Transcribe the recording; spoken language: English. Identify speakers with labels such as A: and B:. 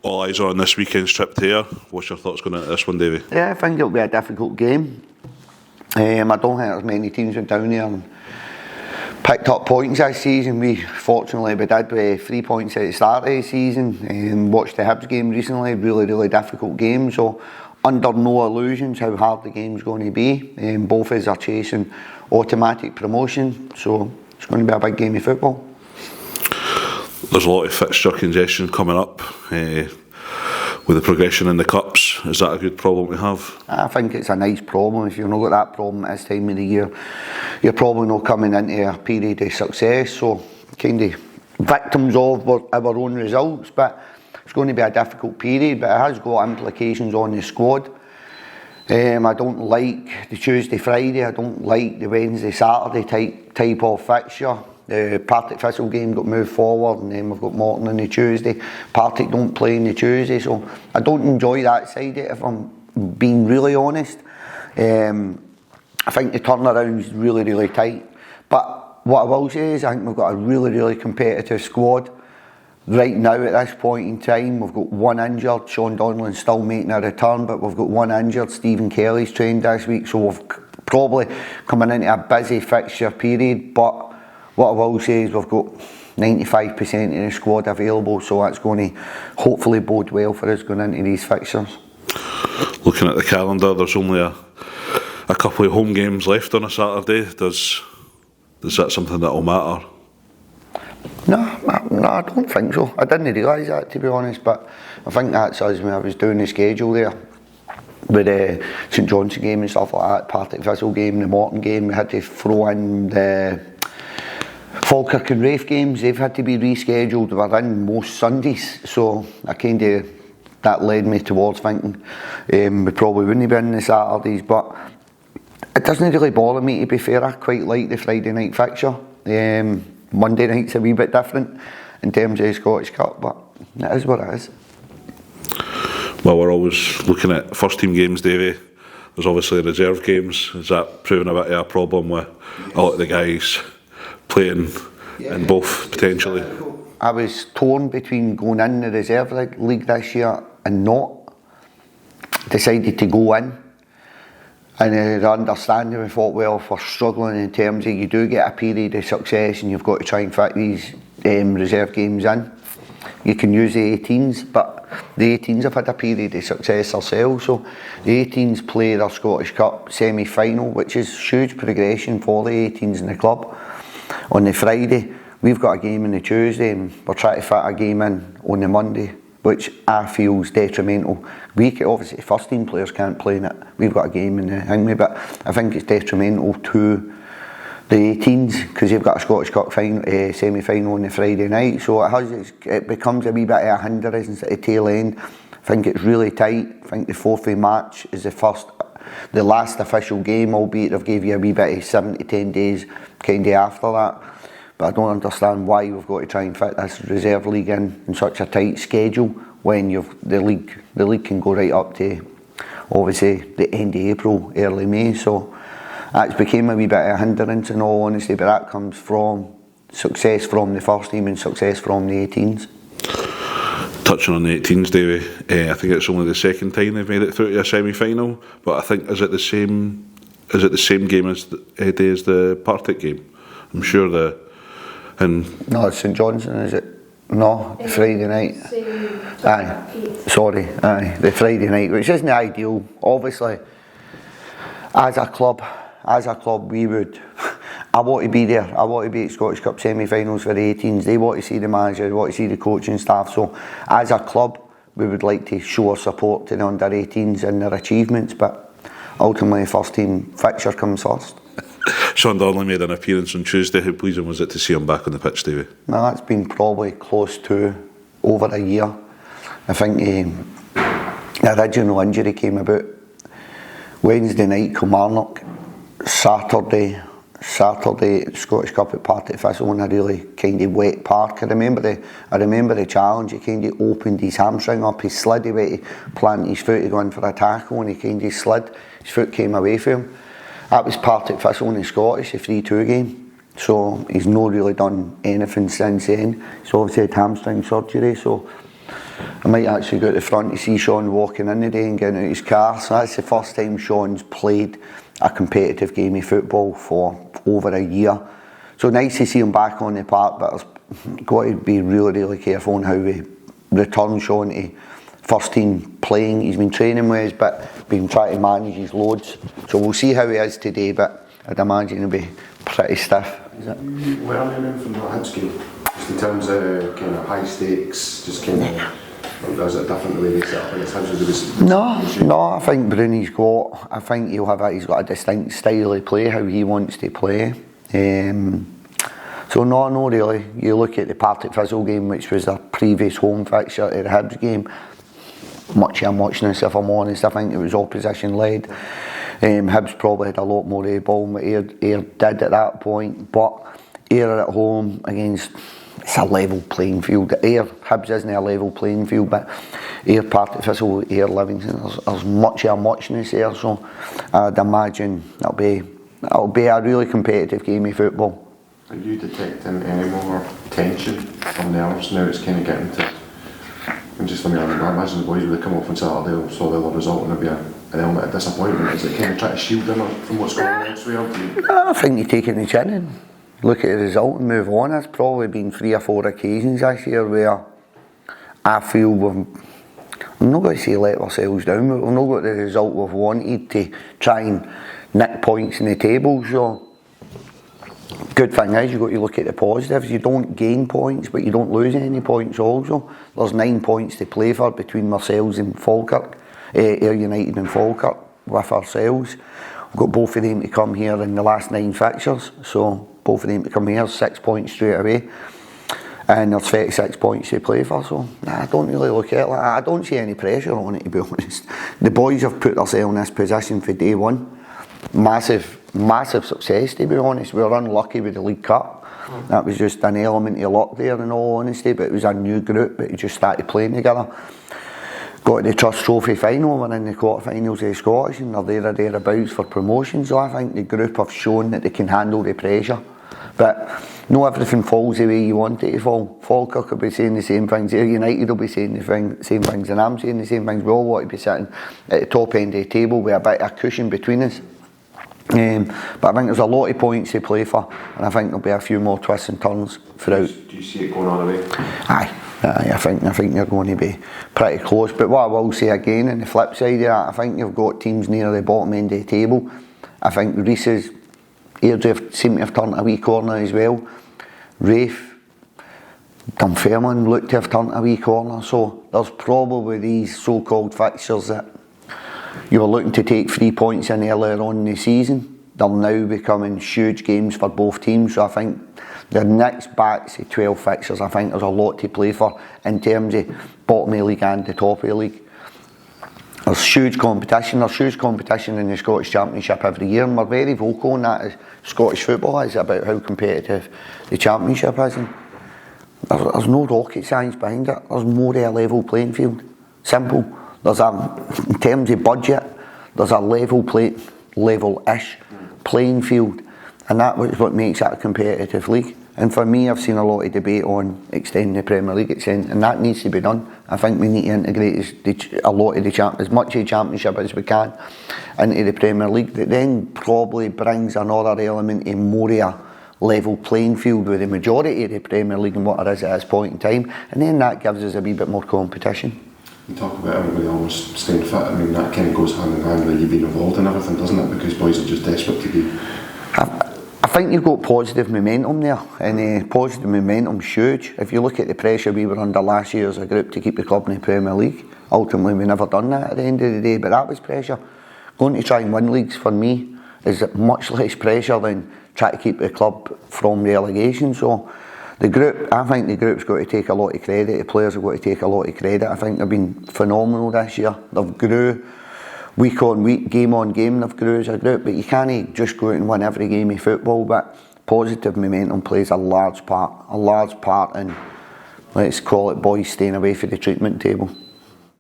A: All eyes are on this weekend's trip to Ayr. What's your thoughts going into this one, Davey?
B: Yeah, I think it'll be a difficult game. I don't think there's many teams went down there and picked up points this season. We did with 3 points at the start of the season. Watched the Hibs game recently, really difficult game. So under no illusions how hard the game's going to be. Both of us are chasing automatic promotion, so it's going to be a big game of football.
A: There's a lot of fixture congestion coming up with the progression in the cups. Is that a good problem to have?
B: I think it's a nice problem. If you've not got that problem at this time of the year, you're probably not coming into a period of success. So kind of victims of our own results, but it's going to be a difficult period, but it has got implications on the squad. I don't like the Tuesday, Friday. I don't like the Wednesday, Saturday type of fixture. The Partick Thistle game got moved forward, and then we've got Morton on the Tuesday. Partick don't play on the Tuesday, so I don't enjoy that side of it, if I'm being really honest. I think the turnaround is really tight. But what I will say is I think we've got a really competitive squad. Right now at this point in time, we've got one injured. Sean Donlan's still making a return, but we've got one injured. Stephen Kelly's trained this week, so we've probably coming into a busy fixture period. But what I will say is we've got 95% of the squad available, so that's going to hopefully bode well for us going into these fixtures.
A: Looking at the calendar, there's only a couple of home games left on a Saturday. Is that something that will matter?
B: No, I don't think so. I didn't realise that, to be honest, but I think that's us when I was doing the schedule there. With the St Johnstone game and stuff like that, Partick Thistle game, the Morton game, we had to throw in the Falkirk and Rafe games. They've had to be rescheduled. We're in most Sundays, so that led me towards thinking we probably wouldn't be in the Saturdays, but it doesn't really bother me, to be fair. I quite like the Friday night fixture. Monday night's a wee bit different in terms of the Scottish Cup, but it is what it is.
A: Well, we're always looking at first team games, Davey. There's obviously reserve games. Is that proving a bit of a problem with a lot of the guys playing in both potentially?
B: I was torn between going in the reserve league this year and not. Decided to go in. And the understanding, we thought, well, if we're struggling in terms of you do get a period of success and you've got to try and fit these reserve games in, you can use the 18s, but the 18s have had a period of success themselves, so the 18s play their Scottish Cup semi-final, which is huge progression for the 18s in the club. On the Friday, we've got a game on the Tuesday and we're trying to fit a game in on the Monday, which I feel is detrimental. Obviously first team players can't play in it. We've got a game in the Hingway, but I think it's detrimental to the 18s because you've got a Scottish Cup semi-final on the Friday night, so it becomes a wee bit of a hindrance at the tail end. I think it's really tight. I think the 4th of March is the last official game, albeit they've gave you a wee bit of 7 to 10 days kind of after that. But I don't understand why we've got to try and fit this reserve league in such a tight schedule when the league can go right up to obviously the end of April, early May. So that's became a wee bit of a hindrance in all honesty, but that comes from success from the first team and success from the 18s.
A: Touching on the 18s, Davey, I think it's only the second time they've made it through to a semi-final, but I think is it the same game as the Partick game? I'm sure no,
B: it's St Johnstone, is it? No, Friday night. The Friday night, which isn't ideal. Obviously, as a club, we would. I want to be there. I want to be at Scottish Cup semi-finals for the 18s. They want to see the manager, they want to see the coaching staff. So, as a club, we would like to show our support to the under 18s and their achievements. But ultimately, first team fixture comes first.
A: Sean Donnelly made an appearance on Tuesday. How pleasing was it to see him back on the pitch, Davey?
B: No, that's been probably close to over a year. I think the original injury came about Wednesday night, Kilmarnock. Saturday Scottish Cup at Partick Thistle in a really kind of wet park. I remember the challenge. He kind of opened his hamstring up, he slid, he went to plant his foot to go in for a tackle and he kind of slid, his foot came away from him. That was Partick Thistle in the Scottish, a 3-2 game. So he's not really done anything since then. He's obviously had hamstring surgery, so I might actually go to the front to see Sean walking in today and getting out his car. So that's the first time Sean's played a competitive game of football for over a year. So nice to see him back on the park, but I've got to be really, really careful on how we return Sean to first team playing. He's been training with us, but been trying to manage his loads. So we'll see how he is today, but I'd imagine he'll be pretty stiff.
C: Is it? Where are you from that Hibs game? Just in terms of kind of high stakes, just kind of, is it different the way they set up against Hibs?
B: No, I think Bruni's he's got a distinct style of play, how he wants to play. So no, really. You look at the Partick Thistle game, which was a previous home fixture to the Hibs game. Much of muchness, if I'm honest. I think it was opposition led. Hibs probably had a lot more of the ball than what Ayr did at that point, but Ayr at home against, it's a level playing field. Hibs isn't a level playing field, but Ayr, Partick Thistle, Ayr, Livingston, there's much of muchness there, so I'd imagine it'll be a really competitive game of football.
C: Are you detecting any more tension from nerves now? It's kind of getting to, and just I imagine the boys would come up on Saturday, saw the other result, and there'd be an element of disappointment. Is it kind of trying to shield them from what's going on elsewhere?
B: I think you take it in the chin and look at the result and move on. There's probably been 3 or 4 occasions this year where I feel I'm not going to say let ourselves down, but we've not got the result we've wanted to try and nick points in the table. So good thing is you've got to look at the positives. You don't gain points, but you don't lose any points also. There's 9 points to play for between ourselves and Falkirk, Ayr United and Falkirk with ourselves. We've got both of them to come here in the last 9 fixtures, so both of them to come here, 6 points straight away. And there's 36 points to play for, so I don't really look at it like that. I don't see any pressure on it, to be honest. The boys have put themselves in this position for day one. Massive success, to be honest. We were unlucky with the League Cup. That was just an element of luck there, in all honesty, but it was a new group that just started playing together. Got the Trust Trophy final, we're in the quarterfinals of the Scottish, and they're there or thereabouts for promotion, so I think the group have shown that they can handle the pressure. But not everything falls the way you want it to fall. Falkirk will be saying the same things, Ayr United will be saying the same things, and I'm saying the same things. We all want to be sitting at the top end of the table with a bit of a cushion between us. But I think there's a lot of points to play for, and I think there'll be a few more twists and turns throughout.
C: Do you see it going on away?
B: Aye, I think they're going to be pretty close. But what I will say again, on the flip side of that, I think you've got teams near the bottom end of the table. I think Reese's Airdrie seem to have turned a wee corner as well. Rafe, Dunfermline look to have turned a wee corner. So there's probably these so-called fixtures that you were looking to take 3 points in earlier on in the season. They're now becoming huge games for both teams. So I think the next batch of 12 fixtures, I think there's a lot to play for in terms of bottom of the league and the top of the league. There's huge competition. There's huge competition in the Scottish Championship every year, and we're very vocal on that as Scottish football is about how competitive the Championship is. And there's no rocket science behind it. There's more of a level playing field. Simple. In terms of budget, there's a level-ish playing field, and that is what makes it a competitive league. And for me, I've seen a lot of debate on extending the Premier League, and that needs to be done. I think we need to integrate a lot of as much of the Championship as we can into the Premier League. That then probably brings another element of more of a level playing field with the majority of the Premier League and what it is at this point in time, and then that gives us a wee bit more competition.
C: You talk about everybody always staying fit. I mean, that kind of goes hand in hand with you being involved in everything, doesn't it? Because boys are just desperate to be.
B: I think you've got positive momentum there, and positive momentum's huge. If you look at the pressure we were under last year as a group to keep the club in the Premier League, ultimately we never done that at the end of the day, but that was pressure. Going to try and win leagues for me is much less pressure than try to keep the club from relegation. So I think the group's got to take a lot of credit, the players have got to take a lot of credit. I think they've been phenomenal this year. They've grew week on week, game on game, they've grew as a group, but you can't just go out and win every game of football. But positive momentum plays a large part in, let's call it, boys staying away from the treatment table.